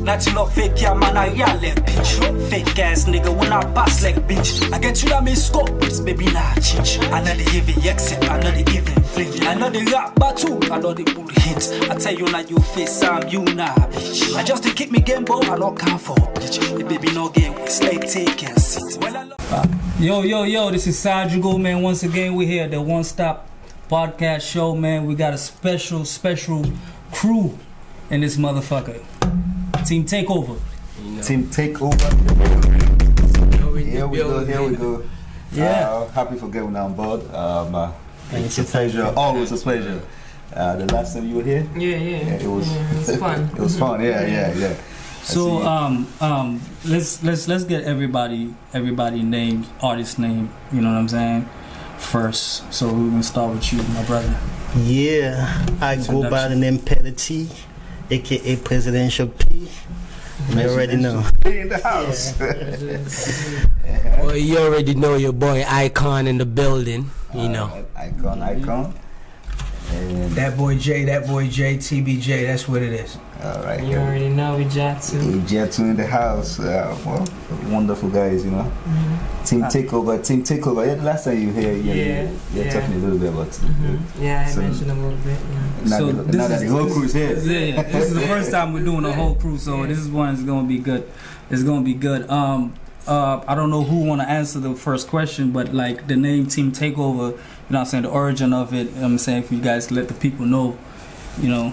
Not enough fake, yeah, man, I real like bitch. Fake ass nigga, when I pass like bitch. I get you that me scope, it's baby nah change. I know the even exit, I know the even flinch. I know the rap battle, I know the bull hit. I tell you now, you face I'm you nah bitch. I just to keep me game ball, I not come for bitch. The baby no game, it's like take and sit. Well, I love yo, this is Sajugo, man. Once again, we're here at the One Stop podcast show, man. We got a special crew in this motherfucker. Team Takeover. Team Takeover. Here we go. Yeah. Happy for getting on board. It's a pleasure. Always a pleasure. The last time you were here? Yeah, it was fun. It was fun. Yeah. So let's get everybody names, artist name. You know what I'm saying? First. So we're gonna start with you, my brother. Yeah, I go by the name Petty T, aka Presidential P. You already know. In the house. Well, you already know your boy Icon in the building. You know. Icon. And That boy J, TBJ, that's what it is. all right. You already know EJATU. EJATU in the house. Well, wonderful guys, you know. Team Takeover. Yeah, the last time you were here, you're talking a little bit about it. Yeah, I So- mentioned a little bit. Yeah. So Now that the whole crew's here. Yeah, this is the first time we're doing a whole crew, so this is one is gonna be good. It's gonna be good. I don't know who wanna answer the first question, but like the name Team Takeover, you know what I'm saying, the origin of it, I'm saying if you guys let the people know, you know,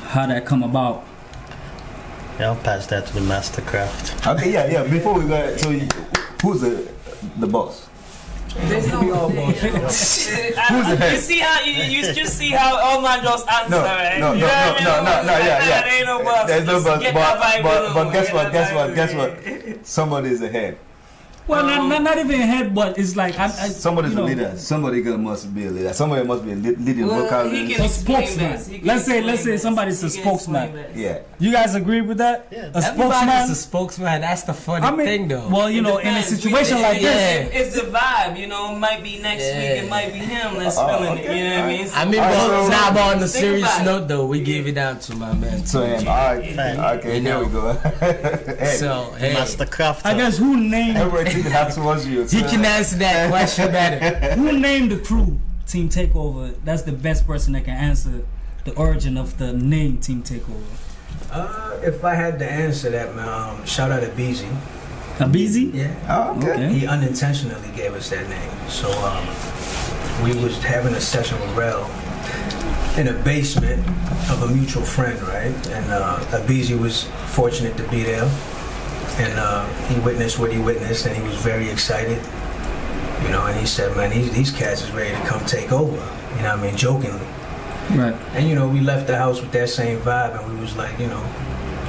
how that come about. Yeah, I'll pass that to the Mastercraft. Okay, yeah. Before we go, so who's the boss? There's no boss. Who's the head? You see how you just see how all man just answer, right? No, yeah. There ain't no boss. There's no boss, Get that vibe but going. guess what? Somebody's the head. Well, not even head, but it's like Somebody's a leader. Somebody must be a leader. Somebody must be leading vocal. He can a explain spokesman. this. He can Let's explain say this. somebody's a He can explain spokesman. this. Yeah. You guys agree with that? Yeah. A spokesman. Everybody's a spokesman. That's the funny thing, though. Well, you know, in a Depends. situation like this, It's the vibe, you know. It might be next week, it might be him that's feeling it. You know what I mean? I mean, So- now, but on the Think serious about it. note, though, we gave it out to my man. So him. Okay, You there we go. Hey, So, hey, Mastercraft. I guess who named everybody thinking that towards you. he can answer that question better. who named the crew Team Takeover? That's the best person that can answer the origin of the name Team Takeover. If I had to answer that, man, shout out to BZ. Abizi? Yeah. Oh, okay. He unintentionally gave us that name. So we was having a session with Rel in a basement of a mutual friend, right? And Abizi was fortunate to be there. And he witnessed what he witnessed, and he was very excited. You know, and he said, man, these cats is ready to come take over. You know what I mean? Jokingly. Right. And, you know, we left the house with that same vibe, and we was like, you know,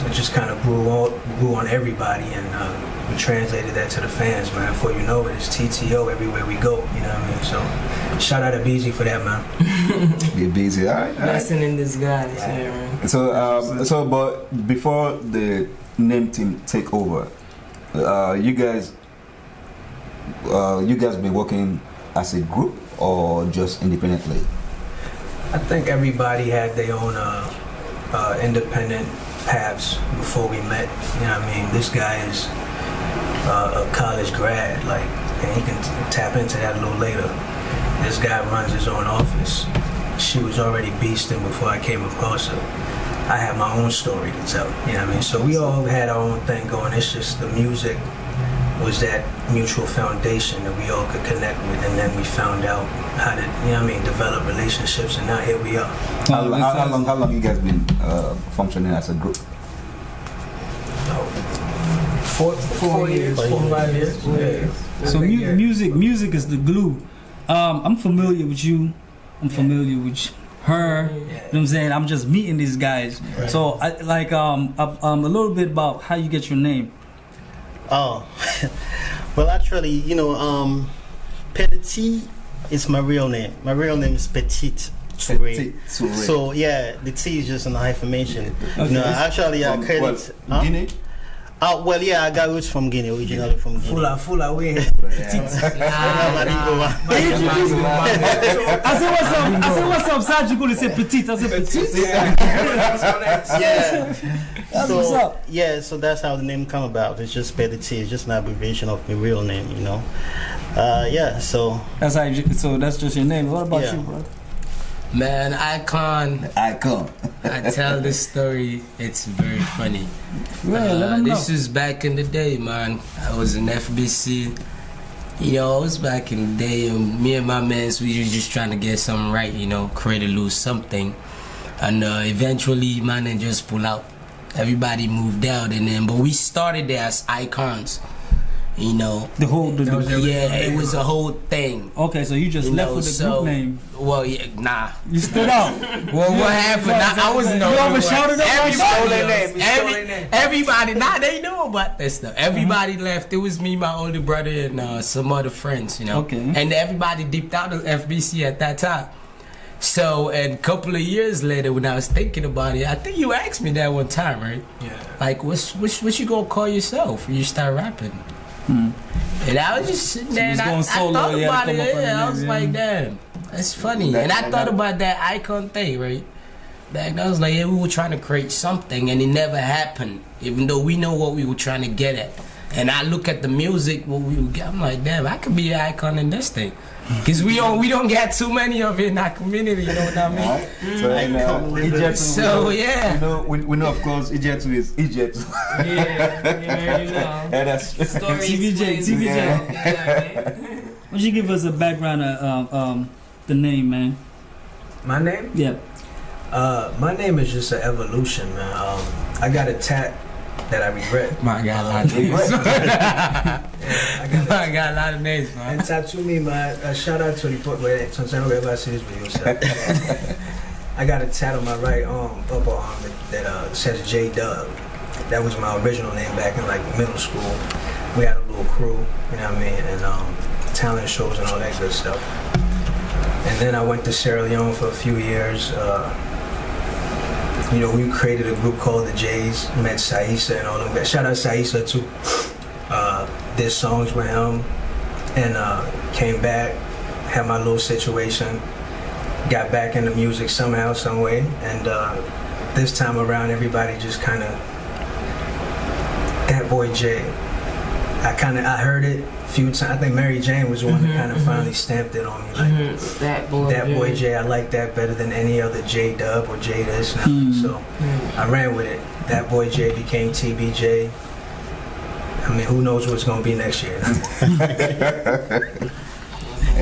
it just kind of grew on everybody, and we translated that to the fans, man. Before you know it, it's TTO everywhere we go, you know what I mean? So, shout out to BZ for that, man. Get busy, all right. Blessing in disguise, yeah, man. So, but before the name Team Takeover, you guys been working as a group or just independently? I think everybody had their own independent paths before we met. You know what I mean? This guy is a college grad, like, and he can tap into that a little later. This guy runs his own office. She was already beasting before I came across her. I had my own story to tell, you know what I mean? So we all had our own thing going. It's just the music was that mutual foundation that we all could connect with, and then we found out how to, you know what I mean, develop relationships, and now here we are. How long you guys been functioning as a group? 4 years, 4 or 5 years. Yeah. So music is the glue. I'm familiar with you. I'm familiar with her. You know what I'm saying? I'm just meeting these guys. Right. So I like a little bit about how you get your name. Oh, well, actually, you know, Petit is my real name. My real name is Petite Touré. So yeah, the T is just an hyphenation. Okay. No, actually, I credit. Guinea? Well, yeah, I got roots from Guinea, originally from Guinea. Fula, we ain't. I said, what's up, Serge? You say petite. I said, petite. Yeah. That's what's up. Yeah, so that's how the name come about. It's just Petit. It's just an abbreviation of my real name, you know. Yeah, so. That's how so that's just your name. What about Yeah. you, bro? Man, Icon. I come. I tell this story. It's very funny. Yeah, let 'em know. This was back in the day, man. I was in FBC. You know, I was back in the day, and me and my mans, we were just trying to get something right, you know, create a little something. And eventually, man, and just pull out. Everybody moved out, and then, but we started there as Icons. You know, The whole, it was a whole thing. Okay, so you just You left know, with the so- group name. Well, yeah, nah. You stood out. Well, what happened? I wasn't the You only overshadowed one. them? Everybody, nah, they know about this stuff. Everybody left. It was me, my older brother, and some other friends, you know. Okay. And everybody dipped out of FBC at that time. So, and a couple of years later, when I was thinking about it, I think you asked me that one time, right? Yeah. Like, what you gonna call yourself when you start rapping? And I was just sitting there, was and I going solo, thought you had to about it. come up with a Yeah, I name, was yeah. like, damn, that's funny. That- And I and thought that- about that Icon thing, right? Back then, I was like, yeah, we were trying to create something, and it never happened, even though we know what we were trying to get at. And I look at the music, what we would get, I'm like, damn, I could be an icon in this thing. Because we don't get too many of it in our community, you know what I mean? Alright. So, and, EJATU, So, yeah. we know, of course, EJATU is EJATU. Yeah, you know. Yeah, that's Story TVJ. explains itself. Yeah, man. Why don't you give us a background of the name, man? My name? Yeah. My name is just an evolution, man. I got a tat that I regret. My God, a lot of names. I got a lot of names, man. And tattoo me, my shout out to the put where sometimes whenever I see this video, so I got a tat on my right arm, upper arm that says J-Dub. That was my original name back in like middle school. We had a little crew, you know what I mean, and talent shows and all that good stuff. And then I went to Sierra Leone for a few years. You know, we created a group called the Jays, met Saisa and all them guys. Shout out Saisa too. Did songs with him and came back, had my little situation, got back into music somehow, some way, and this time around everybody just kind of, that boy Jay. I heard it a few times. I think Mary Jane was the one that kind of finally stamped it on me. Like, That boy. that boy Jay, I like that better than any other J Dub or J this. So I ran with it. That boy Jay became TBJ. I mean, who knows what's gonna be next year?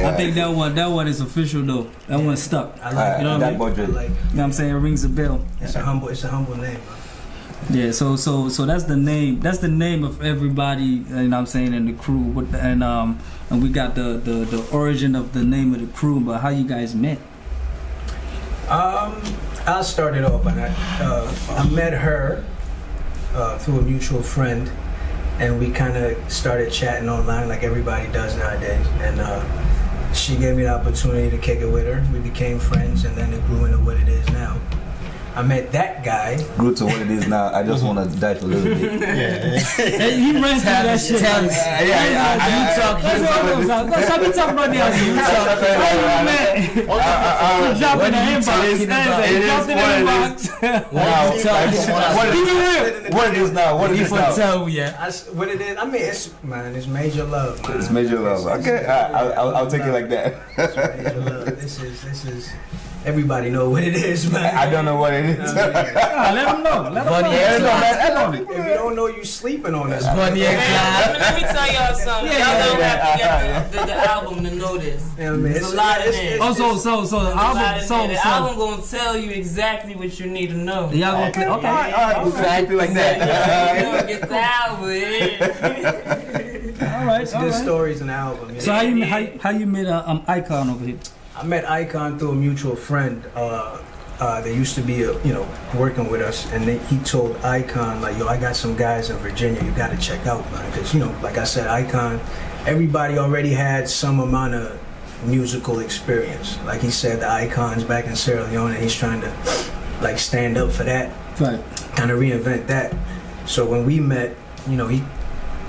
I think that one is official though. That one's stuck. I like You know what I mean? I like it. You know what I'm saying? It rings a bell. It's a humble name. Man. Yeah, so that's the name. That's the name of everybody. You know what I'm saying, in the crew. And we got the origin of the name of the crew. But how you guys met? I started off, and I met her through a mutual friend, and we kind of started chatting online like everybody does nowadays. And she gave me the opportunity to kick it with her. We became friends, and then it grew into what it is now. I met that guy. Grew to what it is now. I just want to dive a little bit. Hey, he ran through that shit. Tell us. You talk. Let's be talking about the other. You jump in the inbox. What it is now? What it is now? Tell me, yeah. What it is? I mean, it's major love. Man. It's major love. Okay, I'll take it like that. It's major love. This is. Everybody know what it is, man. I don't know what it is. Let him know. Bunny and Clyde. If you don't know, you sleeping on this. Bunny and Clyde. Let me tell y'all something. Y'all don't have to get the album to know this. Yeah, man, There's a lot in there. Oh, so the album. The album gonna tell you exactly what you need to know. Y'all gonna play? Okay. Exactly like that. You gonna get the album. All right. It's good stories in the album. Yeah. So how you met Icon over here? I met Icon through a mutual friend. They used to be, working with us, and he told Icon, like, yo, I got some guys in Virginia you got to check out, man. Because, like I said, Icon, everybody already had some amount of musical experience. Like he said, the Icons back in Sierra Leone, and he's trying to, like, stand up for that, Right. kind of reinvent that. So when we met, you know, he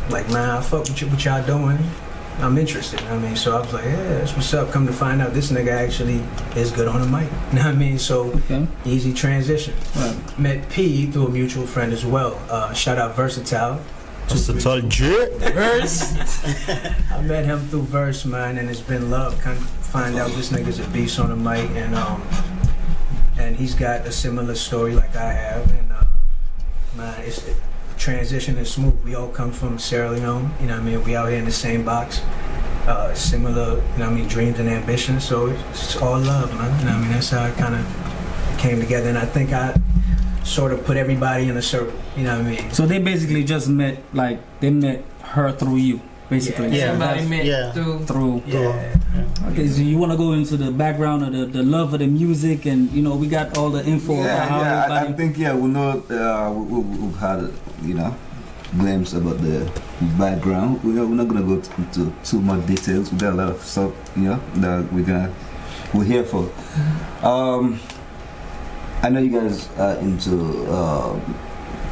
like, man, I fuck with you, what y'all doing. I'm interested. I mean, so I was like, yeah, that's what's up. Come to find out, this nigga actually is good on the mic. You know what I mean? So easy transition. Met P through a mutual friend as well. Shout out Versatile. Versatile Jet. Verse. I met him through Verse, man, and it's been love. Kind of find out this nigga's a beast on the mic, and he's got a similar story like I have, and man, it's transition is smooth. We all come from Sierra Leone, you know what I mean? We out here in the same box, similar, you know what I mean, dreams and ambitions. So it's all love, man. You know what I mean? That's how it kind of came together, and I think I sort of put everybody in a circle. You know what I mean? So they basically just met, like they met her through you, basically. Yeah. Somebody met Through. Yeah. Okay, so you want to go into the background of the love of the music, and you know we got all the info about how everybody. I think we know we've had glimpse about the background. We're not gonna go into too much details. We got a lot of stuff that we're here for. I know you guys are into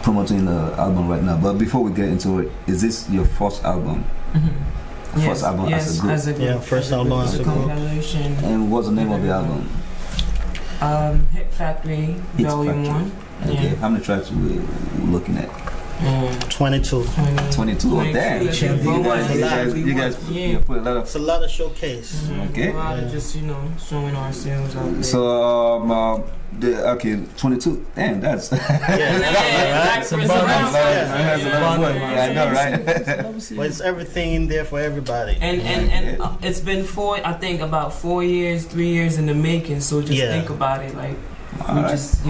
promoting the album right now, but before we get into it, is this your first album? First album as a group? Yeah, first album as a group. Compilation. And what's the name of the album? Hit Factory, Hit Volume Factory. 1. Okay, how many tracks we looking at? 22. 22. Oh, damn. You guys put a lot of. It's a lot of showcase. Okay. A lot of just, showing ourselves out there. So, 22. Damn, that's. That's a That's a lot of work. Yeah, I know, right? But it's everything in there for everybody. And it's been about 4 years, 3 years in the making. So just think about it, like we just,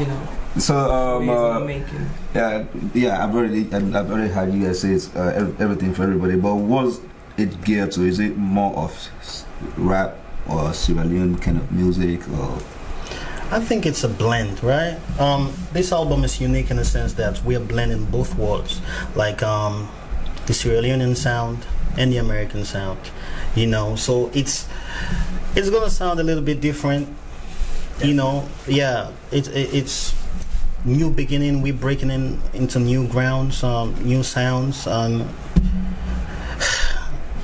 So, making. I've already heard you guys say it's everything for everybody. But was it geared to? Is it more of rap or Sierra Leone kind of music, or? I think it's a blend, right? This album is unique in the sense that we are blending both worlds, like the Sierra Leonean sound and the American sound. So it's gonna sound a little bit different. It's new beginning. We're breaking into new grounds, new sounds.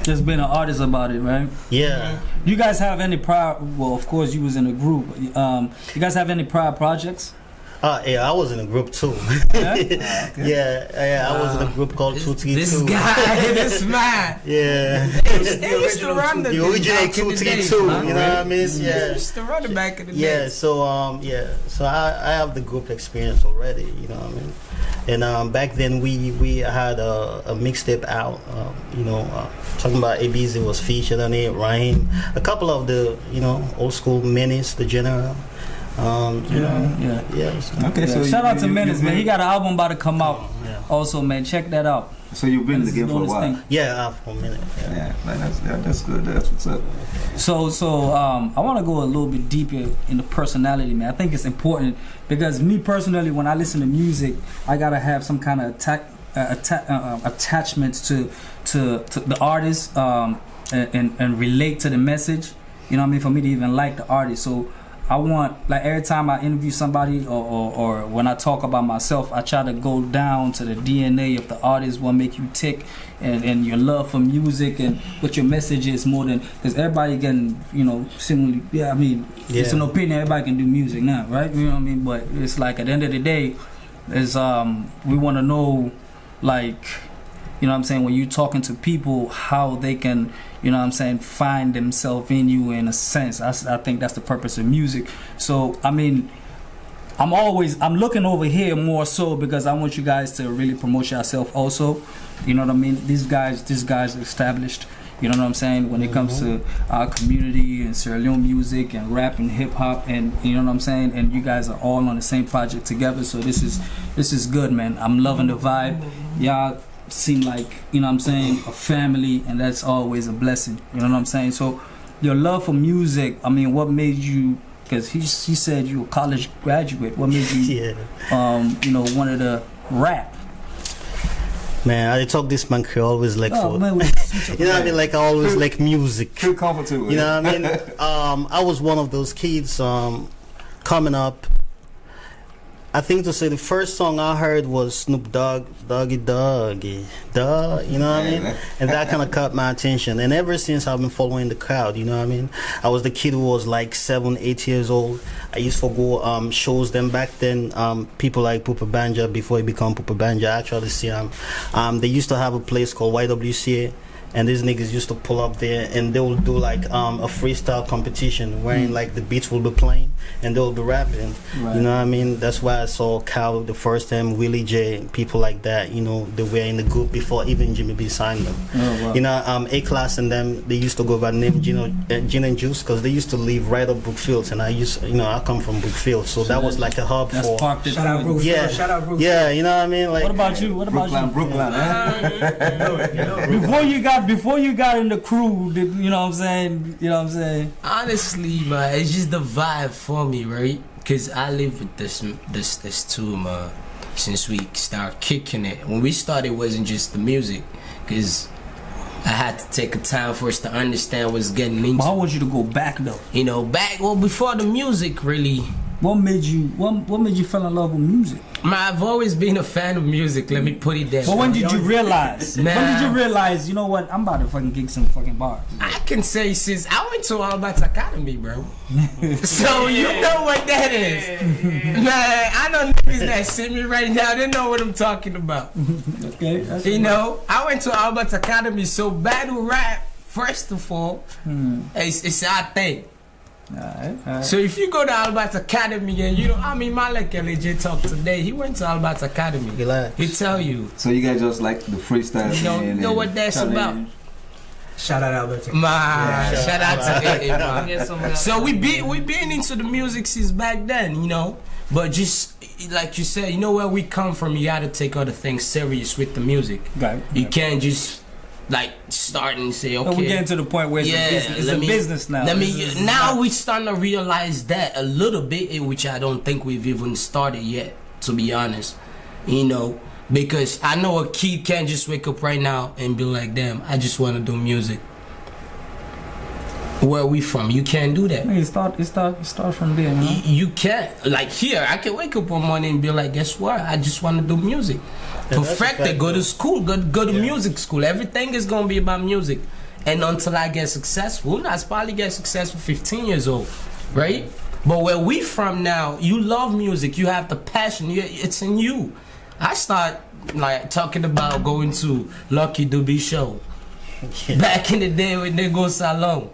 Just being an artist about it, right? Yeah. You guys have any prior? Well, of course, you was in a group. You guys have any prior projects? I was in a group too. Yeah, I was in a group called 2T2. This guy, this man. Yeah. They used to run the original 2T2. You know what I mean? Yeah. Used to run it back in the day. Yeah. So I have the group experience already. You know what I mean? And back then we had a mixtape out. Talking about ABZ was featured on it. Raheem, a couple of the old school Menace, the General. Okay, so shout out to Menace, man. He got an album about to come out. Also, man, check that out. So you've been in the game for a while. Yeah, for a minute. Yeah, that's good. That's what's up. So I want to go a little bit deeper in the personality, man. I think it's important because me personally, when I listen to music, I gotta have some kind of attachments to the artist and relate to the message. You know what I mean? For me to even like the artist, so I want, like, every time I interview somebody or when I talk about myself, I try to go down to the DNA of the artist, what make you tick, and your love for music and what your message is more than, because everybody can, similarly, it's an opinion, everybody can do music now, right? You know what I mean? But it's like at the end of the day, is we want to know, like, you know what I'm saying, when you're talking to people, how they can, find themselves in you in a sense. I think that's the purpose of music. So, I'm looking over here more so because I want you guys to really promote yourself also. You know what I mean? These guys are established. You know what I'm saying? When it comes to our community and Sierra Leone music and rap and hip hop, and you know what I'm saying? And you guys are all on the same project together. So this is good, man. I'm loving the vibe. Y'all seem like, a family, and that's always a blessing. You know what I'm saying? So your love for music, what made you, because he said you were a college graduate, what made you wanted to rap? Man, I talk this man always like for, man, you know what I mean? Like I always like music. Feel comfortable. You know what I mean? I was one of those kids coming up. I think to say the first song I heard was Snoop Dogg, Doggy Doggy, Dog, you know what I mean? And that kind of caught my attention. And ever since I've been following the crowd, you know what I mean? I was the kid who was like 7, 8 years old. I used to go shows them back then. People like Pupa Banja, before he became Pupa Banja, I actually see him. They used to have a place called YWCA. And these niggas used to pull up there and they will do like a freestyle competition wherein like the beats will be playing and they'll be rapping. Right. You know what I mean? That's why I saw Cal the first time, Willie J, people like that, you know, they were in the group before even Jimmy B signed them. Oh, wow. You know, A-Class and them, they used to go by the name Gin and Juice because they used to live right up Brookfields, and I come from Brookfield, so that was like a hub That's for... parked Shout out Bruce. Yeah, Shout out Bruce. yeah, you know what I mean? Like, What about you? What about Brooklyn, Before you got in the crew, you know what I'm saying? You know what I'm saying? Honestly, man, it's just the vibe for me, right? Cause I live with this too, man. Since we started kicking it, when we started, it wasn't just the music, cause I had to take a time for us to understand what's getting into. But I want you to go back though. You know, before the music really. What made you fall in love with music? Man, I've always been a fan of music. Let me put it there. But when did you realize? Nah. When did you realize? You know what? I'm about to fucking kick some fucking bars. I can say since I went to Albert's Academy, bro. So you know what that is. Man, I know niggas that see me right now, they know what I'm talking about. Okay. That's You know, I went to Albert's Academy, so battle rap, first of all, it's our thing. Alright. So if you go to Albert's Academy and you know, I mean, my like LJ talk today, he went to Albert's Academy. Relax. He tell you, So you guys just like the freestyle you know what that's about. Shout out Albert. Man, shout out to it, man. Get some of that. So we been into the music since back then, you know. But just like you said, you know where we come from. You gotta take other things serious with the music. Right. You can't just like start and say, okay. We're getting to the point where it's a business. It's a business now. Now we starting to realize that a little bit, which I don't think we've even started yet, to be honest. You know, because I know a kid can't just wake up right now and be like, damn, I just want to do music. Where are we from? You can't do that. It start from there, man. You can't. Like here, I can wake up one morning and be like, guess what? I just want to do music. Yeah, that's Perfect a it. fact, Go to though. school. Go to music school. Everything is gonna be about music. And until I get successful, I probably get successful 15 years old, right? But where we from now, you love music. You have the passion. It's in you. I start like talking about going to Lucky Dube show. Back in the day when they go salon.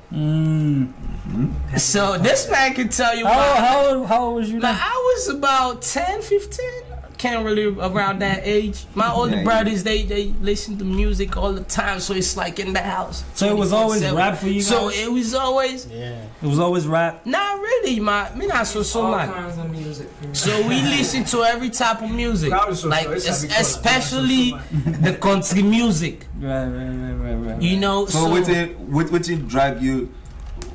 So this man can tell you How old was you now, now? I was about 10, 15. Can't really around that age. My older brothers, they listen to music all the time, so it's like in the house. So it was always 24/7. rap for you guys? So it was always Yeah. It was always rap. not really, me not so all much. kinds of music. For me. So we listen to every type of music, Crowd is so like it's how we call it. especially the country music. Right. You know, So what drag you?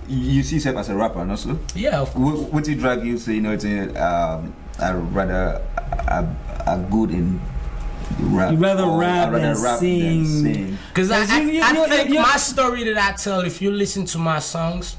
You see yourself as a rapper, no sir? yeah, of course. What drag you say? You know, it's I rather are good in rap. You rather or rap I'd rather than rap sing. than sing. Because I you- think you- my story that I tell, if you listen to my songs,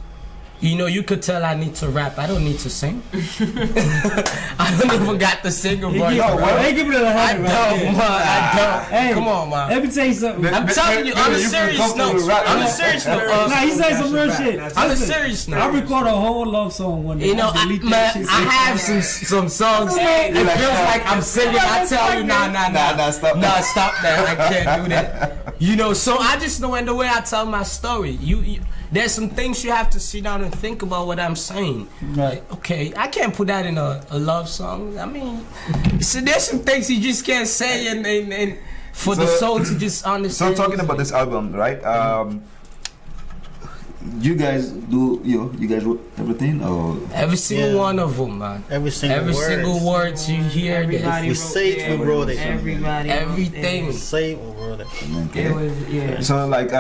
you know, you could tell I need to rap. I don't need to sing. I don't even got the singer voice. Hey, give it a I hundred. don't, man. I don't. Hey, Come on, man. Let me tell you something. I'm telling you, on a serious note. On a serious note. Nah, he said some real shit. On a Listen, serious I note. record a whole love song one day. You know, delete that man, shit. I have some songs. It feels like I'm singing. I tell you, nah, Stop. nah, stop that. I can't do that. You know, so I just know, and the way I tell my story, you there's some things you have to sit down and think about what I'm saying. Right. Okay, I can't put that in a love song. I mean, so there's some things you just can't say and for the soul to just So understand. talking about this album, right? You guys you guys wrote everything, or every single Yeah. one of them, man. Every single Every word. single word you hear, Everybody We wrote say it, it. we wrote it. Everybody. wrote everything. it. Say it, we wrote it. okay. It was So like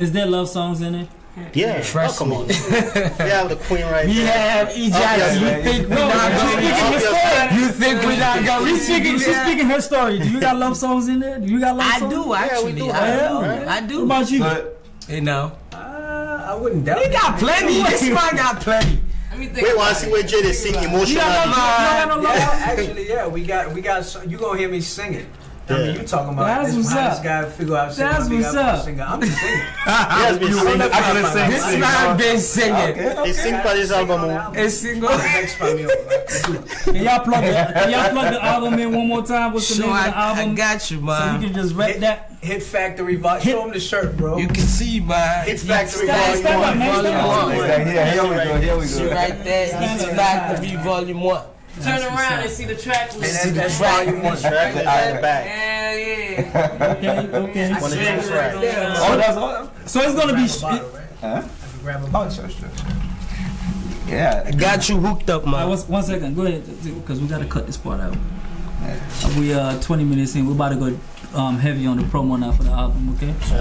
Is there love songs in it? Yeah, Trust come me. on. We have the queen right We there. have EJATU. You think we're not going? You think we're not going? She's speaking her story. Do you got love songs in there? Do you got love I songs? do actually. do. I do. What about you? So, You know, I wouldn't doubt he got plenty. This man got plenty. Let me think. Wait, while I see where Jay is singing emotional. Actually, yeah, we got. You gonna hear me singing? I mean, you talking about That's this what's how up. this guy figure out singing. That's what's up. Singer. I'm just singing. Yes, been singing. This man been singing. He sing for this album. It's single. Next by me. Can y'all plug the album in one more time? What's the So name of the I album? got you, So man. you can just rep that. Hit Factory Volume. Show him the shirt, bro. You can see, man. Hit Factory Stand Volume up, 1. man. Stand up. Here we go. See right there. It's Factory Volume 1. Turn around and see the track list. And that's Volume 1. Track is back. Hell yeah. Okay. One of the two tracks. Oh, that's all. So it's gonna be. Grab a Oh, bottle. sure. Yeah. Got you hooked up, man. One second. Go ahead, because we gotta cut this part out. We 20 minutes in. We're about to go heavy on the promo now for the album. Okay. Go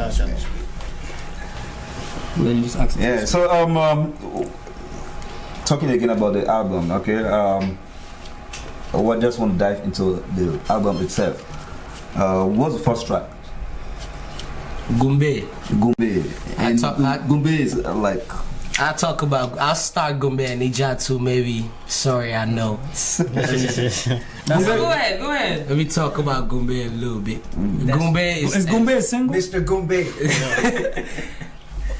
ahead and just ask. Yeah. So talking again about the album. Okay. I just want to dive into the album itself. What's the first track? Gumbe. Gumbe. And Gumbe is I'll start Gumbe and EJATU maybe. Sorry, I know. Go ahead. Let me talk about Gumbe a little bit. Gumbe Is Gumbe a single? Mr. Gumbe.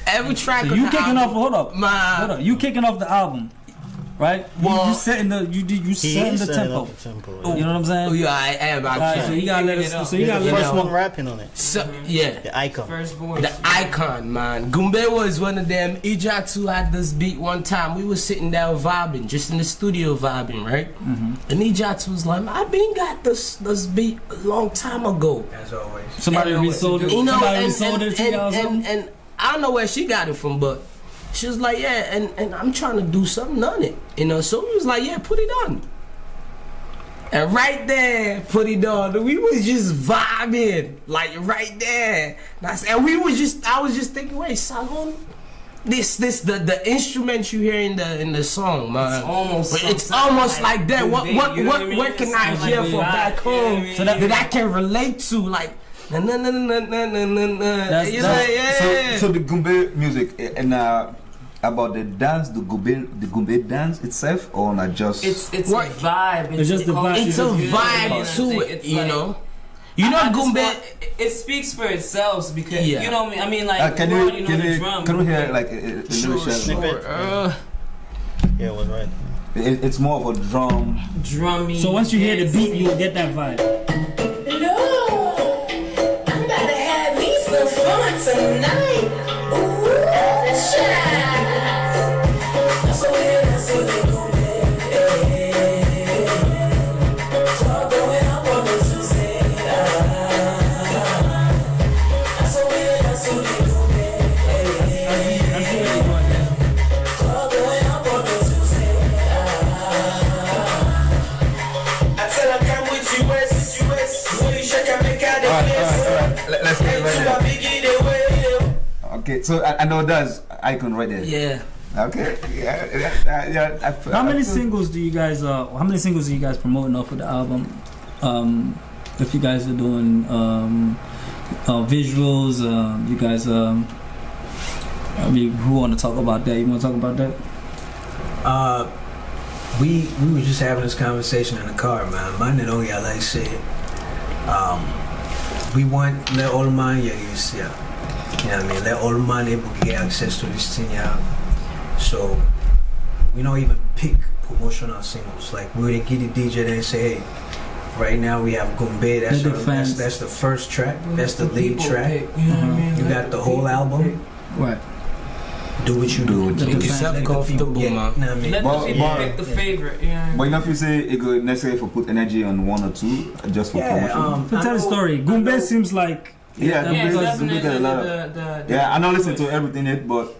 every track. So on you the kicking album, off? Hold up. You kicking off the album, right? Well, you setting the tempo. You know what I'm saying? Oh yeah, I am. Alright, so you gotta let us. So you gotta The let first us. one rapping on it. So, yeah. The icon. First voice. The icon, man. Gumbe was one of them. EJATU had this beat one time. We were sitting down vibing, just in the studio vibing, right? And EJATU was like, I been got this beat a long time ago. As always. Somebody resold it. You know, Somebody resold it to y'all. and I don't know where she got it from, but she was like, yeah, and I'm trying to do something on it. You know, so we was like, yeah, put it on. And right there, put it on. We was just vibing, like right there. And I was just thinking, wait, Salon, the instruments you hear in the song, man. It's almost like that. What can I hear from back home that I can relate to, like. So the Gumbe music and about the dance, the Gumbe dance itself, or not just? It's a vibe. It's just the vibe. It's a vibe to it, you know. You know, Gumbe. It speaks for itself because you know what I mean. Like can the you hear like a little snippet? Yeah, it was right. It's more of a drummy. So once you hear the beat, you'll get that vibe. Tonight, ooh, let's shine. That's what they do, club going up on the Tuesday. That's what they do, club going up on the Tuesday. I tell her come with you, West. When you shake and make out the place. Let's get Okay, so I know that's icon right there. Yeah. Okay. Yeah. How many singles do you guys promoting off of the album? If you guys are doing visuals, you guys I mean, who want to talk about that? You want to talk about that? We were just having this conversation in the car, man. Man, and only I like say, we want let all man use yeah. You know what I mean? Let all man able to get access to this thing, yeah. So we don't even pick promotional singles. Like we would get the DJ there and say, hey, right now we have Gumbe. That's the first track. That's the lead track. You know what I mean? You got the whole album. Right. Do what you do. Make yourself comfortable, man. Let the people pick the favorite. Yeah. But you know if you say it could necessarily for put energy on one or two just for promotion. Tell the story. Gumbe seems like Definitely a lot of, I don't listen to everything yet, but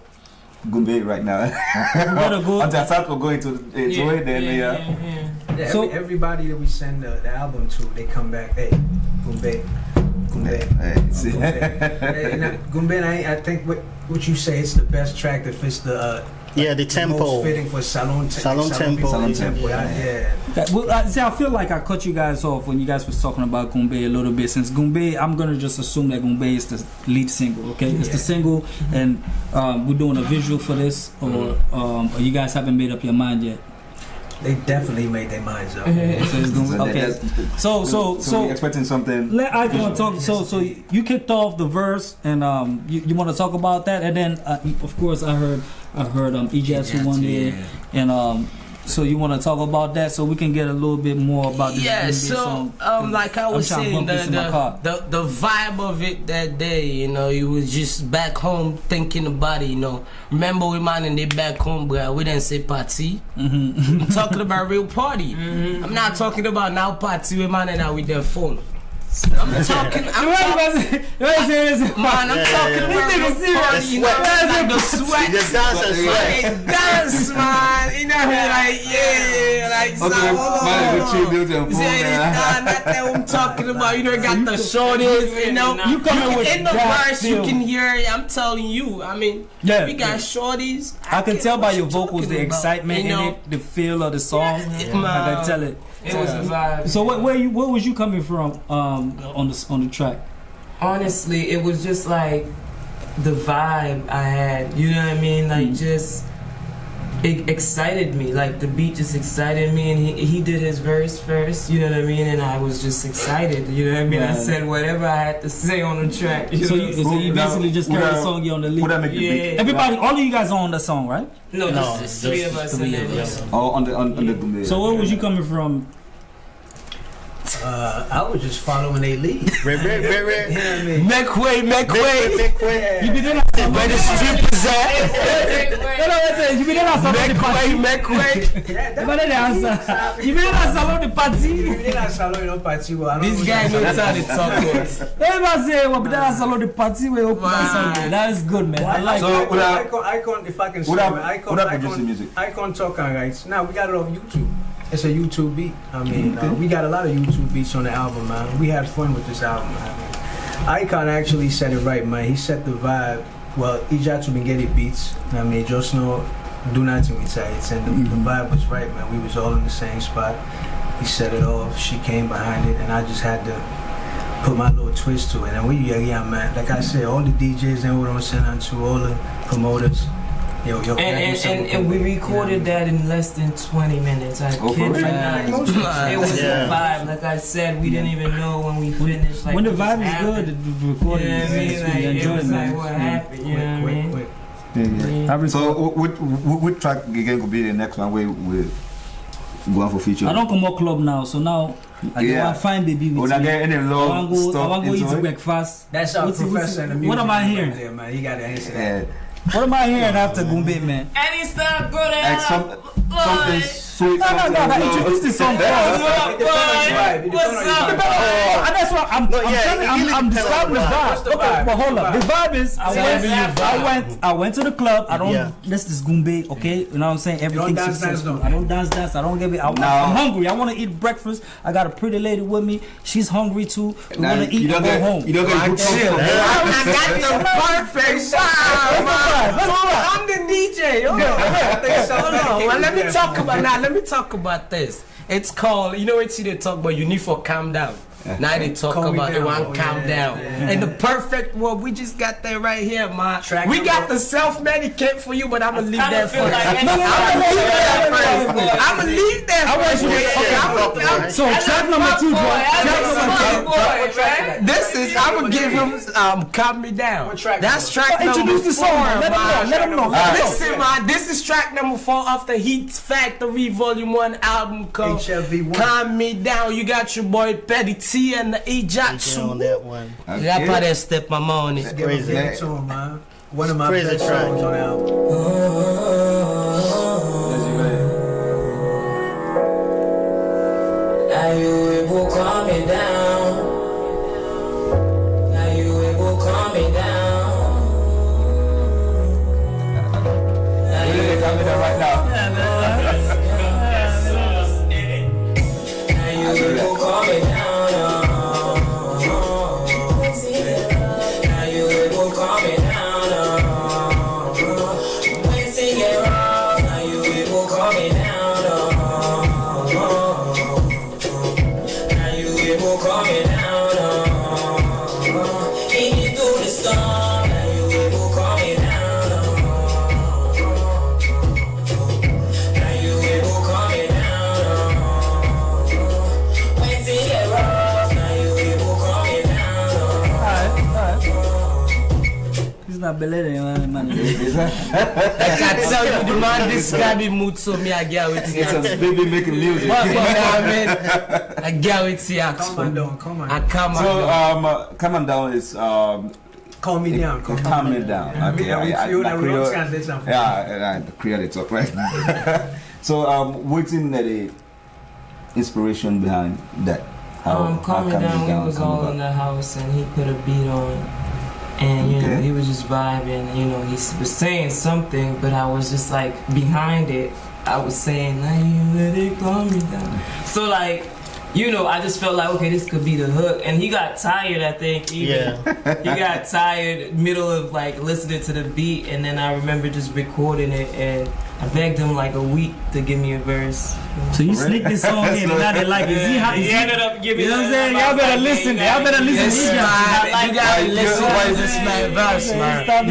Gumbe right now. Until I start going to it, then So everybody that we send the album to, they come back, hey, Gumbe. Gumbe, I think what you say is the best track that fits the Yeah, the most tempo. fitting for salon Salon tempo. Salon tempo, Yeah. Okay, well, see, I feel like I cut you guys off when you guys was talking about Goombay a little bit. Since Goombay, I'm gonna just assume that Goombay is the lead single. Okay, it's the single, and we're doing a visual for this, or you guys haven't made up your mind yet. They definitely made their minds up. So it's gonna, okay. So we're expecting something. let Icon talk. So you kicked off the verse, and you want to talk about that, and then of course I heard EJATU one day, and so you want to talk about that, so we can get a little bit more about this. Yeah, so like I was saying, the vibe of it that day, you know, you was just back home thinking about it, you know. Remember we man in the back home, bro, we didn't say party. I'm talking about real party. I'm not talking about now party we man and now with their phone. I'm talking about real party, you know, like the sweat. The dance and sweat. Dance, man, you know, like, yeah, like, Not that I'm talking about, you know, got the shorties, you know, You coming with in the that verse, you feel. can hear it, I'm telling you, I mean, Yeah. we got shorties. I can get tell by what your you vocals talking the about, excitement you know? in it, the feel of the song. I can tell it. It was a vibe. So where was you coming from on the track? Honestly, it was just like the vibe I had. You know what I mean? Like just it excited me. Like the beat just excited me, and he did his verse first. You know what I mean? And I was just excited. You know what I mean? I Right. said whatever I had to say on the track. So you basically just carry the song, you're on the lead. Would I make the beat? Yeah. Everybody, all of you guys are on the song, right? No, No, just three of us. three and of then us. Oh, on the Goombay. So where was you coming from? I was just following their lead. Rare. You know what I mean? Make way. You be there Where the strippers at? you be there salon the party. Make way. You be there answer. You be there salon the party. You did not salon, you know, party. Well, I don't This know guy what knows how to talk to us. Everybody say, "Well, be there salon the party we open that Wow. song." That is good, man. I like So, it. would if I can say, would I produce the music? Icon talk on rights. Now we got it on YouTube. It's a YouTube beat. I mean, we got a lot of YouTube beats on the album, man. We had fun with this album, man. Icon actually said it right, man. He set the vibe. Well, EJATU been getting beats. I mean, just know, do nothing with it. And the vibe was right, man. We was all in the same spot. He set it off. She came behind it, and I just had to put my little twist to it. And we, man. Like I said, all the DJs and what I'm saying to all the promoters. Yo, And we recorded that in less than 20 minutes. I Oh, kid for you real? not. It was Yeah. a vibe. Like I said, we didn't even know when we finished. Like, When the what just vibe is happened. good, the recording You know what I mean? is Like, really it enjoying was like it. what happened. You know what I mean? quick. I So which track again could be the next one where we going for feature? I don't come out club now, so now I Yeah. want to find baby with Would I get any I love want to stuff go eat into it? breakfast. That's our professor in the music. What am I right hearing? there, man. He got to answer that. Yeah. What am I hearing after Goombay, man? And he started good Like something sweet. No, something introduce the song first. And that's what I'm describing the vibe. Okay, but hold up. The vibe is I went to the club. I don't. Yeah. This is Goombay, okay? You know what I'm saying? Everything's dance, successful. no. I don't dance. I don't give it. I'm hungry. I want to eat breakfast. I got a pretty lady with me. She's hungry too. We want to eat and go home. You don't get good Chill. I got the perfect vibe, man. I'm the DJ. Hold on. Well, let me talk about this. It's called, you know what they talk about, you need for calm down. Now they talk Calm me about they down. want Oh, calm yeah, down. yeah. And the perfect one, we just got that right here, man. Track We got number- the self-medicate for you, but I'm gonna leave I that don't for feel you. like No, any- I'm gonna leave that first. I'm gonna leave that want for you you. to- So track number 2, bro. This is, I'm gonna give him calm me down. What track That's track number Introduce the 4. song, man. Let them know. Listen, man, this is track number 4 off the Heat Factory Volume 1 album called HLV1. Calm Me Down. You got your boy Petty T and the EJATU. On that one. That part that step my money. Give it to him, man. One of my Crazy best track. songs on the album. Now you able calm me down. Now you able calm me down. Now you able right now. Now you able calm me down. Now you able calm me down. When sing it wrong. It's not belly, man. Like I tell you, the man describing mood, so me I get with you. It's a baby making music. I get with you. Come on down, come on. I come on. So come on down is Calm me down. calm me down. Okay, the Creole talk right. So what's in the inspiration behind that? Calm me down. We was all in the house and he put a beat on, and you know he was just vibing. You know he was saying something, but I was just like behind it. I was saying, "Now you let it calm me down." So like, you know, I just felt like, okay, this could be the hook. And he got tired, I think. He got tired middle of like listening to the beat, and then I remember just recording it, and I begged him like a week to give me a verse. So you sneak this song in, but now they like it. He ended up giving me. You know what I'm saying? Y'all better listen. Y'all better listen. You gotta listen to this man verse, man.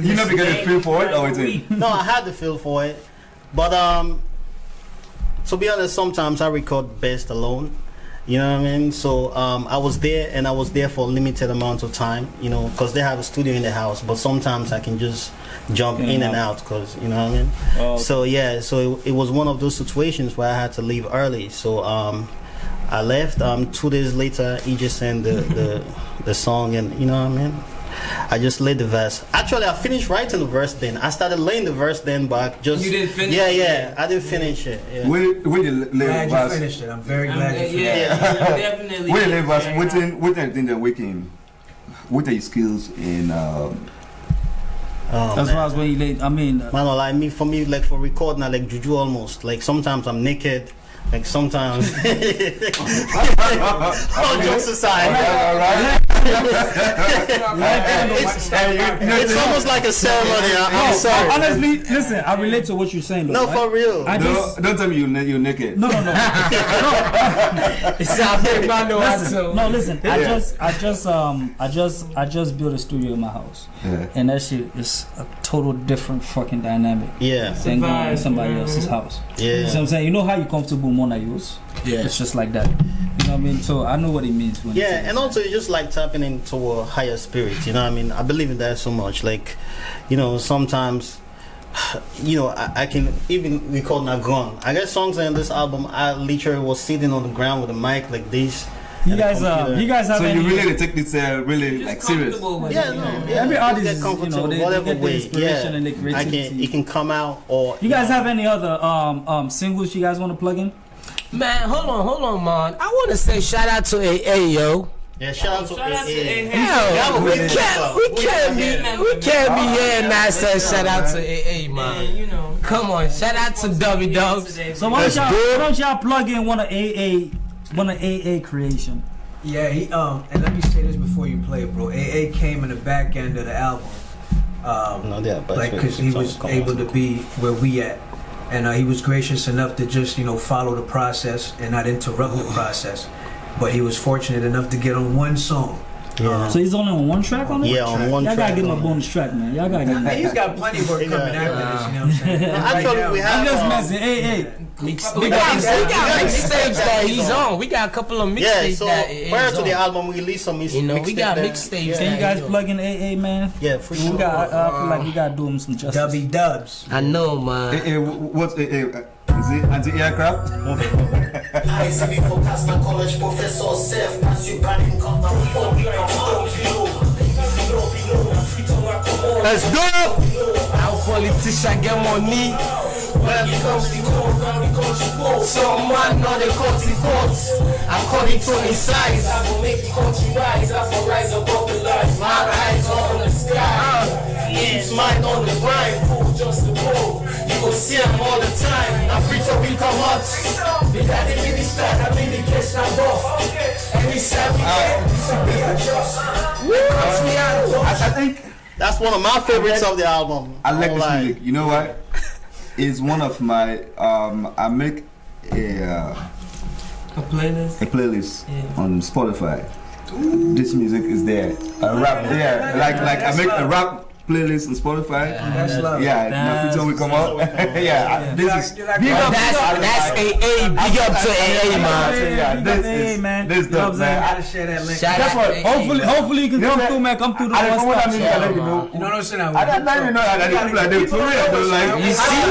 You never get a feel for it, or is it? No, I had the feel for it, but to be honest, sometimes I record best alone. You know what I mean? So I was there, and I was there for a limited amount of time. You know, because they have a studio in the house. But sometimes I can just jump in and out, because you know what I mean. Oh. So yeah, so it was one of those situations where I had to leave early. So I left. 2 days later, he just sent the song, and you know what I mean. I just laid the verse. Actually, I finished writing the verse then. I started laying the verse then, but I just... You didn't finish it? it? Yeah, I didn't finish it. Yeah. When you lay Glad you verse, finished it. I'm very glad you finished it. Yeah, definitely. when you lay verse, what are the waking? What are your skills in? Oh, As man. far as when you late, I mean, Man, like for me, like for recording, I like juju almost. Like sometimes I'm naked. Like sometimes. All jokes aside. It's almost like a ceremony. I'm sorry. honestly, listen, I relate to what you're saying, though. No, right? for real. Don't tell me you're naked. No. It's a big man, Listen. I just built a studio in my house, and that shit is a total different fucking dynamic. Yeah. Than going to somebody else's house. Yeah. You know what I'm saying? You know how you comfortable Mona use? Yeah. It's just like that. You know what I mean? So I know what it means when Yeah, and also you just like tapping into a higher spirit, you know what I mean? I believe in that so much. Like, you know, sometimes, you know, I can even record Nagon. I got songs on this album, I literally was sitting on the ground with a mic like this. you guys have So any, you really take this really like serious. Yeah, no, yeah. Every artist, get you comfortable, know, they whatever get the way. inspiration Yeah, and the creativity. it can come out, or You guys have any other singles you guys want to plug in? Man, hold on, man. I want to say shout out to AA, yo. Yeah, shout out to AA. Hell, we can't be here and not say shout out to AA, man. You know. Come on, shout out to W Dogs. So why don't y'all plug in one of AA creation? Yeah, he and let me say this before you play, bro. AA came in the back end of the album, like because he was able to be where we at, and he was gracious enough to just follow the process and not interrupt the process. But he was fortunate enough to get on one song. Yeah. So he's only on one track on it? Yeah, on one Y'all track. gotta give him a bonus track, man. Y'all gotta give him He's got plenty of work coming after this, you know what I'm saying? Actually, we have. I'm just messing. Hey. We got mixtapes that he's on. We got a couple of Yeah, mixtapes so that prior he's to the on. album, we released some mixtapes. You know, we got mixtapes. Can you guys plug in AA, man? Yeah, for We sure. got. I feel like we gotta do him some justice. Dubby Dubs. I know, man. What's is it anti-aircraft? ICV focus na college professor self as you ban in contact Let's do it. Our politician get money. when it comes to code, Some man know the country courts. According to his size, I will make the country rise, I will rise above the lies. My eyes are on the sky, it's mine on the grind, fool just the road. You will see him all the time, I'm free to become hot. The daddy minister, I mean the case now off. Every 7 we adjust. I think That's one of my favorites of the album. I like Won't this lie. music. You know what? It's one of my I make A playlist. a playlist Yeah. on Spotify. This music is there. A rap there. Like I make a rap playlist on Spotify. That's love. Yeah, now free time we come out. Yeah, this is big up. That's AA. Big up to AA, man. Yeah, this is dope, man. Gotta share that link. That's what. Hopefully you can come through, man. Come through the I don't know what I ONESTOP mean. show. I let you know. You know what I'm saying? I don't even know that people like that. For real, though, like You see?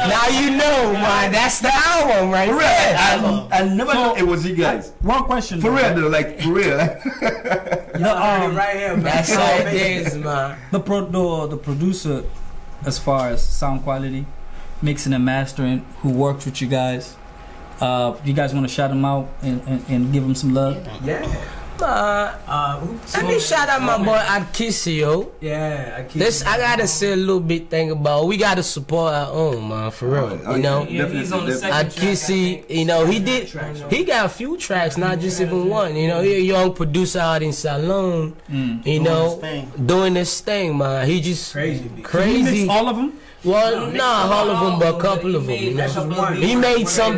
Now you know, man. That's the album right for real. there. I never thought it was you guys. One question. For real, though, like for real. Right here, man. That's how it is, man. The producer, as far as sound quality, mixing and mastering, who worked with you guys. You guys want to shout him out and give him some love? Yeah. Let me shout out my boy Adkisio. Yeah, I gotta say a little bit thing about we gotta support our own, man, for real. You know, Yeah, he's on the second Adkisi, you know, he got a few tracks, not just even one. You know, he a young producer out in Salon. You know, doing this thing, man. He just crazy. He mixed all of them. Well, not all of them, but a couple of them. You know? He made some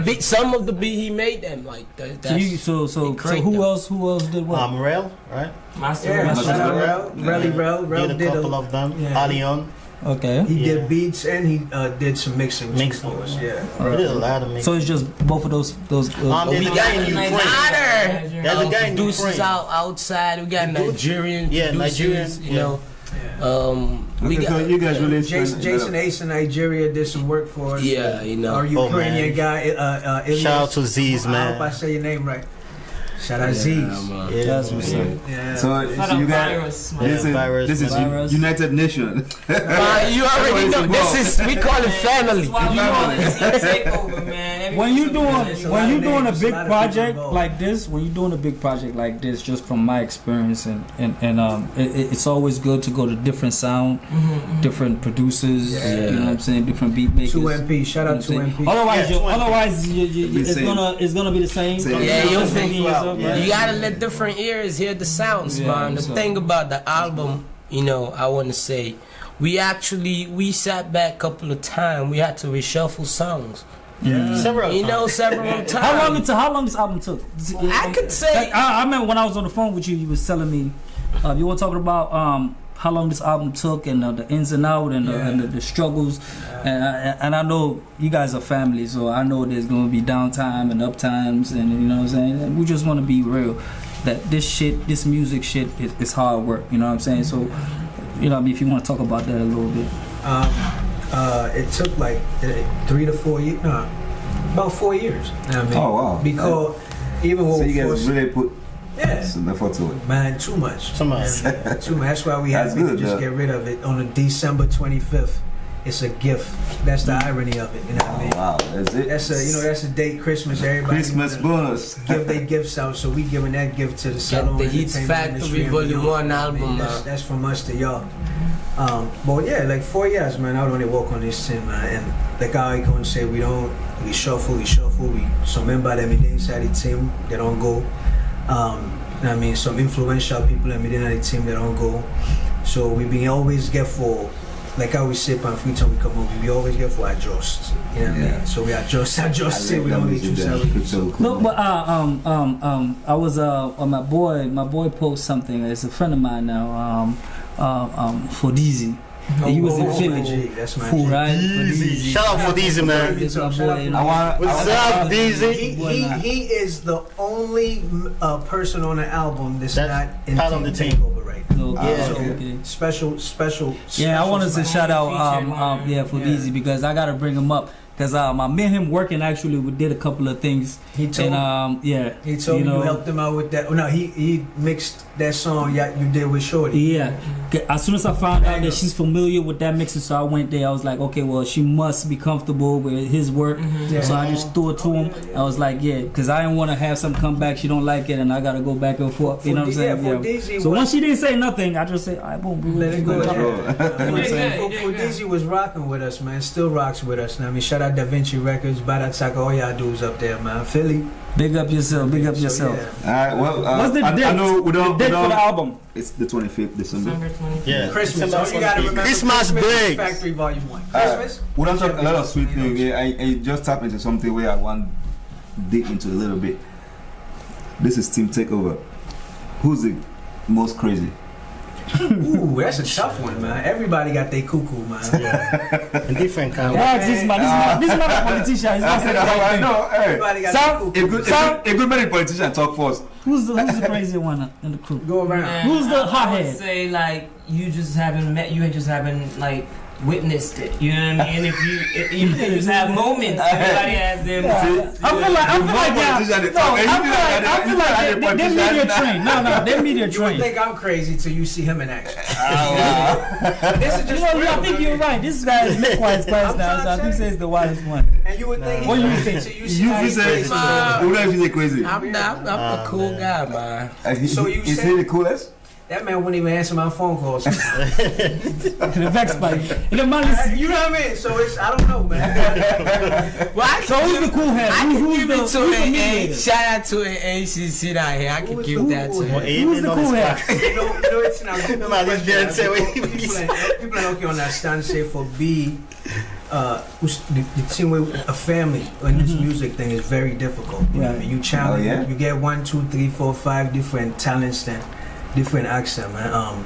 of the beat. He made them like that. So who else did what? Morel, right? Rel Did a did couple of them. Yeah. Alion. Okay. He did beats and he did some mixing for us. Yeah. He did a lot of mixing. So it's just both of those. There's a guy in Ukraine. There's a guy in producers Ukraine. outside. We got Nigerian producers. You know. We got you guys really Jason Ace in Nigeria did some work for us. Yeah, you know. Our Ukrainian guy. Shout out to Ziz, I man. hope I say your name right. Shout out Ziz. That's what's up. Yeah. So you guys, this is United Nation. You already know. We call it family. When you doing a big project like this, just from my experience it's always good to go to different sound, different producers. You know what I'm saying, different beat makers. 2MP, shout out 2MP. Otherwise, it's gonna be the same. Yeah, you'll figure you gotta let different ears hear the sounds, man. The thing about the album, you know, I want to say, we sat back a couple of times. We had to reshuffle songs. Yeah. Several times. How long this album took? I could say. I remember when I was on the phone with you, you was telling me, you were talking about how long this album took and the ins and outs and the struggles. And I know you guys are family, so I know there's going to be downtime and uptimes, and you know what I'm saying? And we just want to be real that this music shit is hard work, you know what I'm saying? So, you know what I mean, if you want to talk about that a little bit. It took like 3 to 4 years, about 4 years. You know what I mean? Oh, wow. Because even when you guys really put some effort to it. Man, too much. Too much. That's why we had to just get rid of it on December 25th. It's a gift. That's the irony of it. You know what I mean? Wow, that's it. That's a date. Christmas. Everybody Christmas bonus. Give their gifts out, so we giving that gift to the Salon. The Heats Factory Volume 1 album. That's from us to y'all. But yeah, like 4 years, man. I would only work on this thing, man. And like I can say, we shuffle. Some member that me inside the team, they don't go. I mean, some influential people that me in the team, they don't go. So we been always get for. Like I always say, when free time we come over, we always get for adjust. You know what I mean? So we adjust. We don't need to sell. No, but I was my boy post something. It's a friend of mine now. For Dizzy. He was in Philly. That's my Fool, right? Shout out for Dizzy, man. What's up, Dizzy? He is the only person on the album that's not in part of the team. Takeover right now. Okay. Special. Yeah, I wanted to shout out for Dizzy because I gotta bring him up. Because I met him working actually. We did a couple of things. He told me you helped him out with that. No, he mixed that song you did with Shorty. Yeah. As soon as I found out that she's familiar with that mixing, so I went there. I was like, okay, well, she must be comfortable with his work. So I just threw it to him. I was like, yeah, because I didn't want to have some come back. She don't like it, and I gotta go back and forth. You know what I'm saying? So once she didn't say nothing, I just said, all right, boom, let it go. For Dizzy was rocking with us, man. Still rocks with us. Now, I mean, shout out Da Vinci Records, Barataka, all y'all dudes up there, man. Philly. Big up yourself. Yeah. Alright, well, what's the date? I know we don't. The date for the album? It's the 25th December. Yeah, Christmas. So you gotta remember Christmas break. Factory Volume 1. Christmas. We don't talk a lot of sweet things. I just tap into something where I want dig into a little bit. This is Team Takeover. Who's the most crazy? Ooh, that's a tough one, man. Everybody got their cuckoo, man. Yeah. A different kind. Why is this man? This man a politician. He's not saying the right thing. No, hey. Everybody got their cuckoo. A good many politician talk first. Who's the crazy one in the crew? Go around. Man, Who's the I hothead? would say like you just haven't met, you just haven't like witnessed it. You know what I mean? If you just have moments, everybody has their moments. I feel like they're media trained. No, they're media You would trained. think I'm crazy till you see him in action. This is You just know, real, I think you're right. This guy is Midwest class now, so I think he's the wildest one. And you would think What do you he's think? crazy till you see how he's crazy. Who crazy? I'm a cool guy, man. So you Is said- he the coolest? That man wouldn't even answer my phone calls. The vex by you. The man is. You know what I mean? So it's, I don't know, man. So who's the cool head? Who's the mediator? Shout out to an ACC down here. I can Who's give the- that to who- him. Who's the cool head? It's not good. Man, this man say what he People are okay on that stand say for B, the team with a family in this music thing is very difficult. You know what I mean? You challenge, Oh, yeah? you get 1, 2, 3, 4, 5 different talents and different accent, man.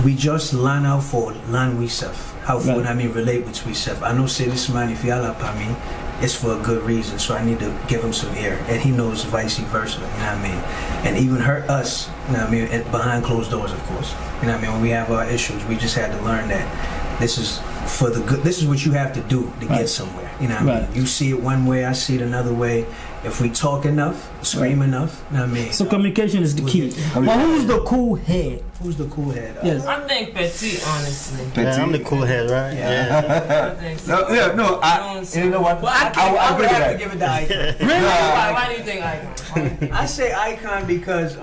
We just learn out for learn we self. How for I mean relate with we self. I know say this man if y'all up on me, it's for a good reason. So I need to give him some ear, and he knows vice versa. You know what I mean? And even hurt us. You know what I mean? And behind closed doors, of course. You know what I mean? When we have our issues, we just had to learn that this is for the good. This is what you have to do to get somewhere. You know what I mean? You see it one way, I see it another way. If we talk enough, scream enough, you know what I mean? So communication is the key. But who's the cool head? Who's the cool head? Yes. I think Petit, honestly. Yeah, I'm the cool head, right? I think so. You know what? Well, I would have to give it the icon. Why do you think Icon? I say icon because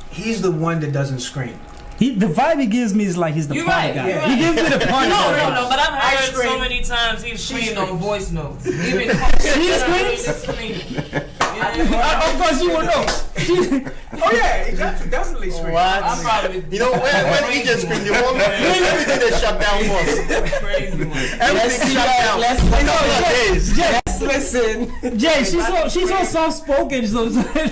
he's the one that doesn't scream. The vibe he gives me is like he's the You're party right, guy. you're He right. gives me the party guy. No, but I've I heard so scream. many times he's screamed on screams. voice notes. Even Of course you will know. Oh yeah, EJATU definitely scream. What? I'm probably You know, when he just screamed, everything that shut down for us. crazy one. Everything shut down. Let's listen. Jay, she's so soft spoken, so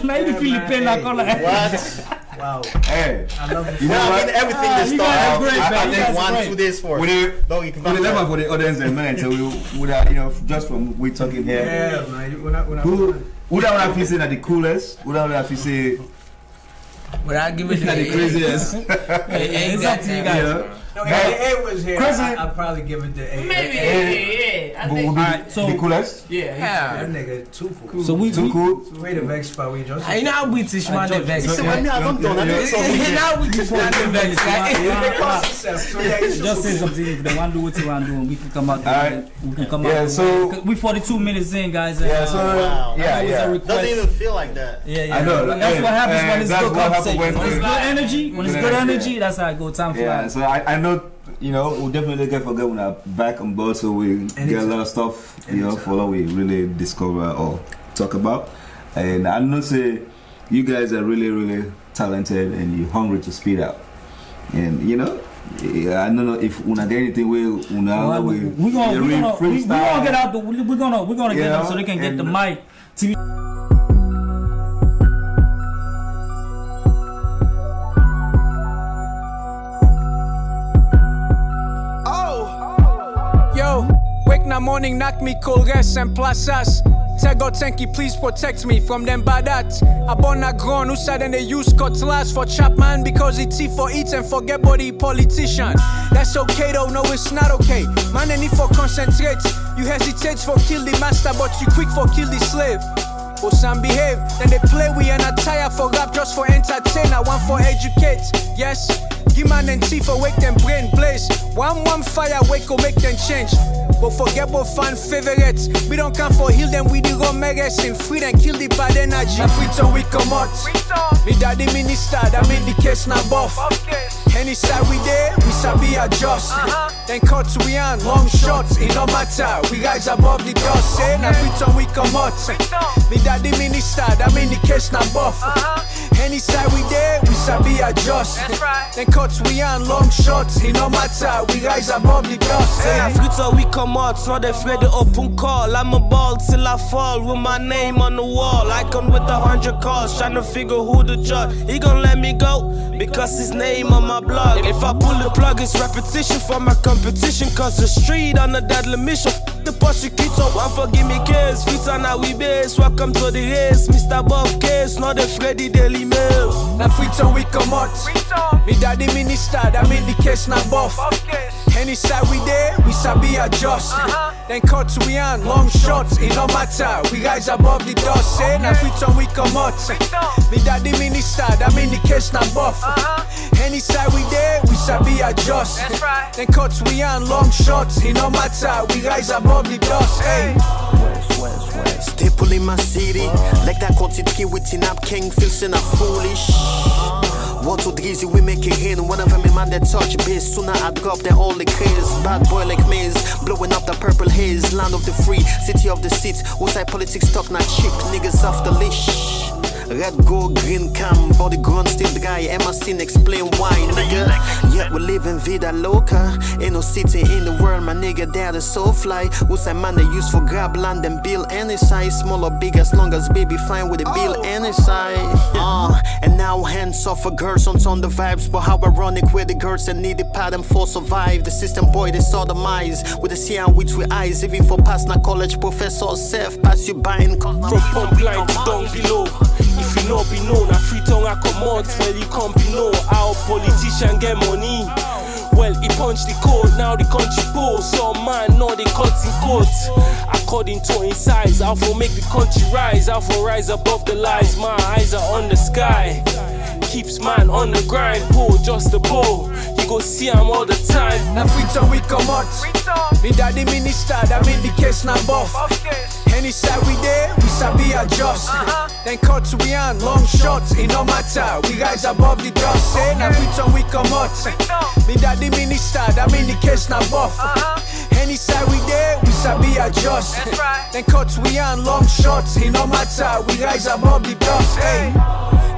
now you Philippine like all like. What? Wow. Hey, I love it. you know I what? mean, everything that you guys are started great, out, man. I You think guys are 1, great. 2 days for. With No, you can the level for the audience in a minute, so we you know, just from we talking here. Yeah, man. When I Who don't have to say that the coolest? Who don't have to say But I give it to that the craziest? It's up to you guys. Yeah. no, if A was here, Crazy. I'd probably give it to A. Maybe, yeah. I Who think, would be so- the coolest? yeah. That nigga too cool. So we Too cool. Way to vex spot we just. I know how British man they vex. He said, "Well, me, I don't know. I mean, so we Now we just want to vex. They call himself. So yeah, he's just say cool. something. If they want to do what they want to do, we can come out. Alright. We can come Yeah, out. so- we 42 minutes in, guys. Yeah, so Wow. yeah, That was a yeah. request. doesn't even feel like that. Yeah. I know. That's what happens when it's that's good what happens conversation. When it's when- good energy, when it's good energy, that's how it goes. Time Yeah, flies. so I know, you know, we'll definitely get forget when I'm back on board, so we get a lot of stuff, you know, for what we really discover or talk about. And I know, say, you guys are really, really talented and you're hungry to speed up. And, you know, I don't know if we get anything we We're gonna get out the. We're gonna get them so they can get the mic. Yo, wake na morning, knock me cool rest and plazas. Tell God thank you, please protect me from them bad acts. Abon a grown who said and they use cutlass for Chapman because it's tea for eat and forget body politician. That's okay though, no it's not okay. Man any for concentrate. You hesitate for kill the master but you quick for kill the slave. For some behave, then they play we an attire for rap just for entertain. I want for educate, yes. Give man and tea for wake them brain blaze. One fire wake or make them change. But forget about fan favorites. We don't come for heal them with the wrong medicine. Free and kill the bad energy. Free till we come out. Me daddy minister, that made the case now buff. Any side we there, we sabi adjust. Then cut we on, long shots, it no matter. We rise above the dust, say now free till we come out. Me daddy minister, that made the case now buff. Any side we there, we sabi adjust. Then cuts we on long shots, it no matter, we rise above the dust. Future we come out, not afraid to open call. I'm a ball till I fall with my name on the wall. Icon with 100 calls, tryna figure who the judge. He gon' let me go because his name on my blog. If I pull the plug, it's repetition for my competition. Cause the street on a deadly mission. The prosecutor, one forgive me case. Future now we base, welcome to the race. Mr. Buff case, not afraid the Daily Mail. Now Future we come out. Me daddy minister, that mean the case not buff. Any side we there, we sabi adjust. Then cuts we on, long shots, it no matter, we rise above the dust. Say, now Future we come out. Me daddy minister, that mean the case not buff. Any side we there, we sabi adjust. Then cuts we on, long shots, it no matter, we rise above the dust. Hey. Staple in my city, like that quantity with up king feels in a foolish. What to drizzy, we make it rain. One of them in man that touch base. Sooner I drop their all the craze. Bad boy like maze, blowing up the purple haze. Land of the free, city of the seats. Outside politics talk not cheap, niggas off the leash. Red, gold, green cam, body grown still dry. Emma seen explain why, nigga. Yet we live in vida loca. Ain't no city in the world, my nigga, that is so fly. Outside man they use for grab land and bill any size. Small or big as long as baby fine with a bill any size. And now hands off for girls on the vibes. But how ironic with the girls that need the pattern for survive. The system boy they sodomize with the sandwich with eyes. Even for past na college professor self pass you buying. From pump line to down below. If you know be known, a free tongue I come out. Well you can't be know how politician get money. Well, he punched the code, now the country poor. Some man know they cut in court. According to his size, how for make the country rise, how for rise above the lies. My eyes are on the sky, keeps man on the grind. Poor, just the poor, you go see him all the time. Now Future we come out. Me daddy minister, that mean the case not buff. Any side we there, we sabi adjust. Then cuts we on, long shots, it no matter, we rise above the dust. Say, now Future we come out. Me daddy minister, that mean the case not buff. Any side we there, we sabi adjust. Then cuts we on, long shots, it no matter, we rise above the dust. Hey.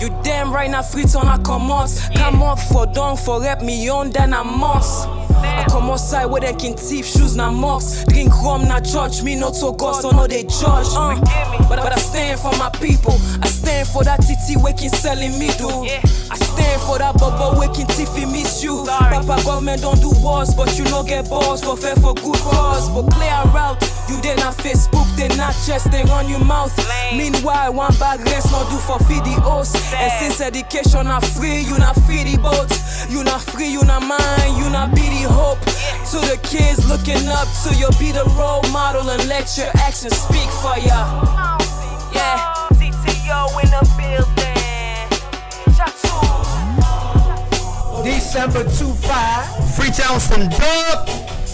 You damn right now, Future I come out. Come up for dong, for rap me on, then I must. I come outside where they can thief shoes, na mocks. Drink rum, na church, me not so ghost, so no they judge. But I stand for my people. I stand for that TT waking selling me, dude. I stand for that bubble waking tiffy miss you. Papa government don't do wars, but you no get balls for fair for good cause. But clear out, you they not Facebook, they not chest, they run your mouth. Meanwhile, one bag rest not do for feed the host. And since education not free, you not free the boat. You not free, you not mine, you not be the hope. To the kids looking up to you, be the role model and let your actions speak for ya. Yeah. CTO in the building. EJATU. December 25. Freetown from Dub.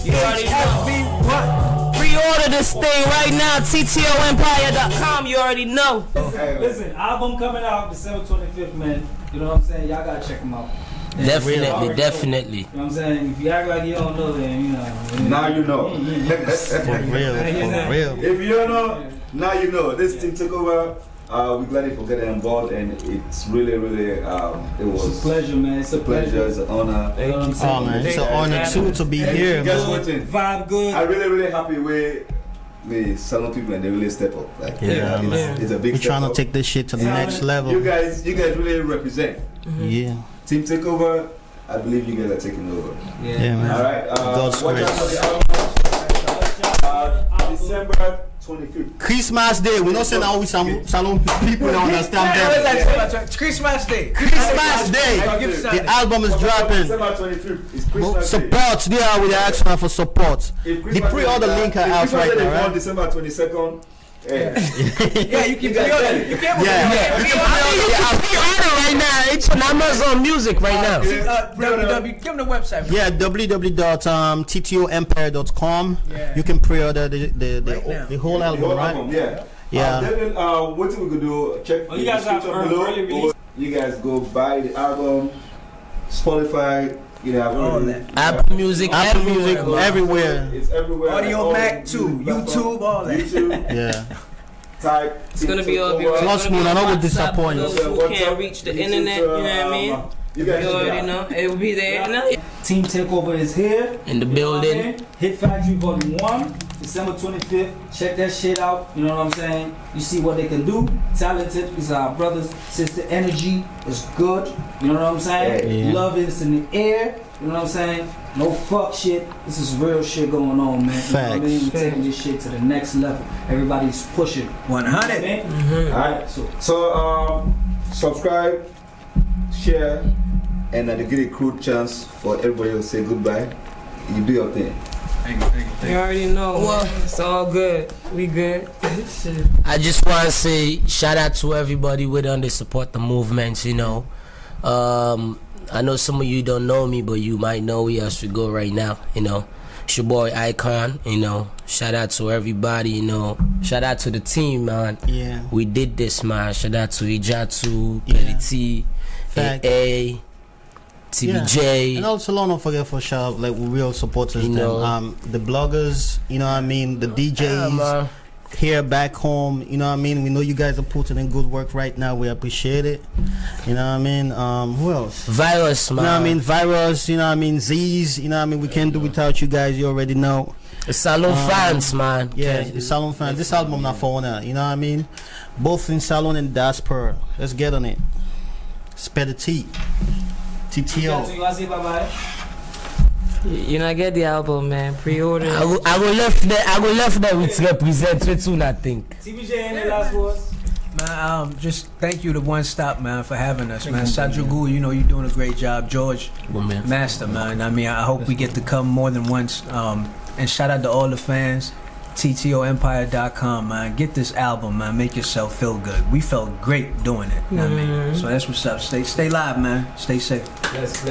You already know. FB1. Pre-order this thing right now, TTOEmpire.com, you already know. Listen, album coming out December 25th, man. You know what I'm saying? Y'all gotta check them out. Definitely, definitely. You know what I'm saying? If you act like you don't know, then you know. Now you know. For real, for real. If you don't know, now you know. This team took over. We're glad for getting involved, and it's really, really, it was It's a pleasure, man. It's a pleasure. It's an honor. You know what I'm saying? Oh man, it's an honor too to be here, Guess man. what? Thing? Vibe good. I'm really, really happy with the salon people, and they really step up. Like, Yeah, man. it's a big We're step trying to up. take this shit to the next level. You guys really represent. Yeah. Team Takeover, I believe you guys are taking over. Yeah, man. Alright, God's watch grace. out for the album. December 25th. Christmas Day, we not saying how we salon people don't understand that. Christmas Day. Christmas Day, the album is dropping. December 25th is Christmas Day. Support, they are with the action for support. If The Christmas pre-order Day- link are if out Christmas right Day now, is on right? December 22nd. Yeah, you can pre-order. You can Yeah. You can pre-order right now. It's on Amazon Music right now. Give them the website. Yeah, www.ttoempire.com. Yeah. You can pre-order the now. whole The album, whole right? album, yeah. Yeah. Devin, what we could do, check Oh, you guys the have description early below, release? or you guys go buy the album, Spotify, you know, All everything. that. Apple Music, Apple Music, everywhere. everywhere. It's everywhere. Audio all Mac too, music platforms. YouTube, all that. YouTube. Yeah. type. It's gonna be all. Trust me, I know we'll disappoint. Those who can't reach the internet, you know what I mean? You You guys already know. It will be there. Team Takeover is here. In the You know what I building. mean? Hit Factory Volume 1, December 25th. Check that shit out. You know what I'm saying? You see what they can do. Talented. These are our brothers. Sister energy is good. You know what I'm saying? Yeah. Love is in the air. You know what I'm saying? No fuck shit. This is real shit going on, man. You know what I mean? We're taking this shit to the next level. Everybody's pushing. 100. You know what I mean? Alright, so subscribe, share, and to give a crude chance for everybody to say goodbye. You do your thing. Thank you. You already know. Well, it's all good. We good. Shit. I just want to say shout out to everybody with under support the movements, you know. I know some of you don't know me, but you might know we as we go right now, you know. It's your boy Icon, you know. Shout out to everybody, you know. Shout out to the team, man. Yeah. We did this, man. Shout out to EJATU, Yeah. Petty, Fact. AA, TBJ. And also, don't forget for shout out, like real supporters, You know. them. The bloggers, you know what I mean, the DJs Yeah, man. here back home, you know what I mean. We know you guys are putting in good work right now. We appreciate it. You know what I mean. Who else? Virus, man. You know what I mean. Virus. You know what I mean. Z's. You know what I mean. We can't do without you guys. You already know. Salon fans, man. Yeah, the Salon fans. This album not for now. You know what I mean. Both in Salon and diaspora. Let's get on it. Spare the tea. TTO. You know, get the album, man. Pre-order. I will left there with represent with soon, I think. TBJ, any last words? Man, just thank you to One Stop, man, for having us, man. Sajugu, you know you're doing a great job. George, master, man. I mean, I hope we get to come more than once. And shout out to all the fans. TTOEmpire.com, man. Get this album, man. Make yourself feel good. We felt great doing it. You know what I mean? So that's what's up. Stay live, man. Stay safe. Let's.